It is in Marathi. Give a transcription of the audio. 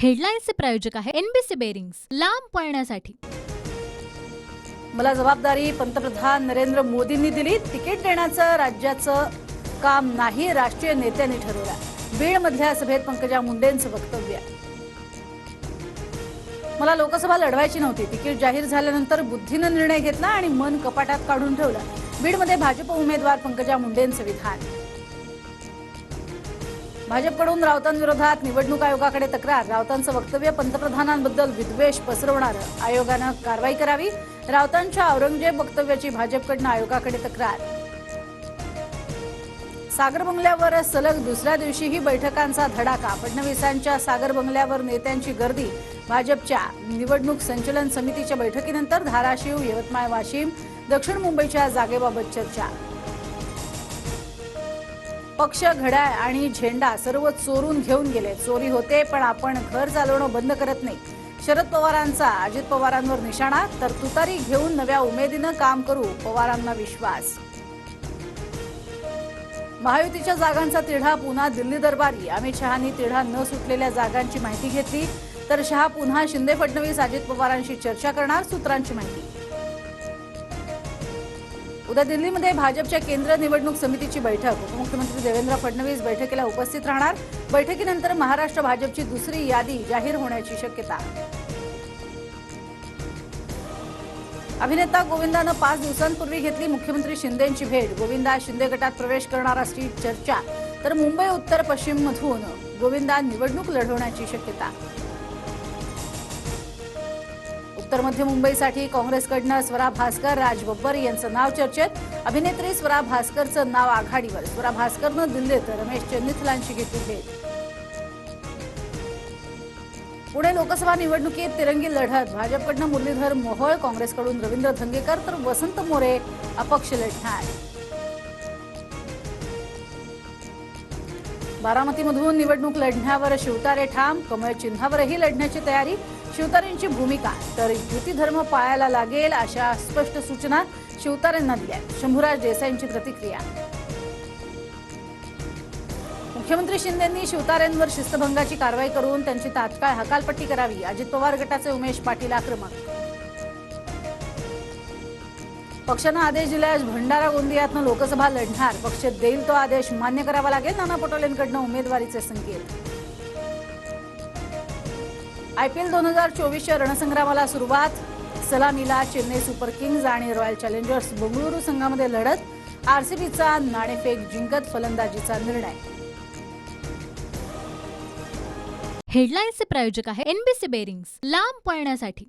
हेडलाईन्सचे प्रायोजक आहे एनबीसी बेरिंग्स, लांब पळण्यासाठी। मला जबाबदारी पंतप्रधान नरेंद्र मोदींनी दिली। तिकीट देण्याचं राज्याचं काम नाही, राष्ट्रीय नेत्यांनी ठरवलं। बीडमधल्या सभेत पंकजा मुंडेंचं वक्तव्य। मला लोकसभा लढवायची नव्हती, तिकीट जाहीर झाल्यानंतर बुद्धीनं निर्णय घेतला आणि मन कपाटात काढून ठेवलं। बीडमध्ये भाजप उमेदवार पंकजा मुंडेंचं विधान। भाजपकडून राऊतांविरोधात निवडणूक आयोगाकडे तक्रार। राऊतांचं वक्तव्य पंतप्रधानांबद्दल विद्वेष पसरवणारं, आयोगानं कारवाई करावी। राऊतांच्या औरंगजेब वक्तव्याची भाजपकडून आयोगाकडे तक्रार। सागर बंगल्यावर सलग दुसऱ्या दिवशीही बैठकांचा धडाका। फडणवीसांच्या सागर बंगल्यावर नेत्यांची गर्दी। भाजपच्या निवडणूक संचलन समितीच्या बैठकीनंतर धाराशिव, यवतमाळ, वाशिम, दक्षिण मुंबईच्या जागेबाबत चर्चा। पक्ष, घड्याळ आणि झेंडा सर्व चोरून घेऊन गेले। चोरी होते पण आपण घर चालवणं बंद करत नाही। शरद पवारांचा अजित पवारांवर निशाणा, तर तुतारी घेऊन नव्या उमेदीनं काम करू, पवारांना विश्वास। महायुतीच्या जागांचा तिढा पुन्हा दिल्ली दरबारी। अमित शहांनी तिढा न सुटलेल्या जागांची माहिती घेतली, तर शहा पुन्हा शिंदे, फडणवीस, अजित पवारांशी चर्चा करणार, सूत्रांची माहिती। उद्या दिल्लीमध्ये भाजपच्या केंद्रीय निवडणूक समितीची बैठक। उपमुख्यमंत्री देवेंद्र फडणवीस बैठकीला उपस्थित राहणार। बैठकीनंतर महाराष्ट्र भाजपची दुसरी यादी जाहीर होण्याची शक्यता। अभिनेता गोविंदानं 5 दिवसांपूर्वी घेतली मुख्यमंत्री शिंदेंची भेट। गोविंदा शिंदे गटात प्रवेश करणार असल्याची चर्चा, तर मुंबई उत्तर पश्चिम मधून गोविंदा निवडणूक लढवण्याची शक्यता। उत्तर मध्य मुंबईसाठी काँग्रेसकडनं स्वरा भास्कर, राज बब्बर यांचं नाव चर्चेत। अभिनेत्री स्वरा भास्करचं नाव आघाडीवर। स्वरा भास्करनं दिल्लीत रमेश चन्नीथलांची घेतली भेट। पुणे लोकसभा निवडणुकीत तिरंगी लढत। भाजपकडनं मुरलीधर मोहोळ, काँग्रेसकडून रवींद्र धंगेकर, तर वसंत मोरे अपक्ष लढणार। बारामतीमधून निवडणूक लढण्यावर शिवतारे ठाम। कमळ चिन्हावरही लढण्याची तयारी। शिवतारेंची भूमिका, तर युती धर्म पाळायला लागेल अशा स्पष्ट सूचना शिवतारेंना दिल्या। शंभूराज देसाईंची प्रतिक्रिया। मुख्यमंत्री शिंदेंनी शिवतारेंवर शिस्तभंगाची कारवाई करून त्यांची तात्काळ हकालपट्टी करावी। अजित पवार गटाचे उमेश पाटील आक्रमक। पक्षानं आदेश दिल्यास भंडारा गोंदियातनं लोकसभा लढणार। पक्ष देईल तो आदेश मान्य करावा लागेल। नाना पटोलेंकडनं उमेदवारीचे संकेत। IPL 2024च्या रणसंग्रामाला सुरुवात। सलामीला चेन्नई सुपर किंग्ज आणि रॉयल चॅलेंजर्स बंगळुरू संघामध्ये लढत। RCBचा नाणेफेक जिंकत फलंदाजीचा निर्णय। हेडलाईन्सचे प्रायोजक आहे एनबीसी बेरिंग्स, लांब पळण्यासाठी।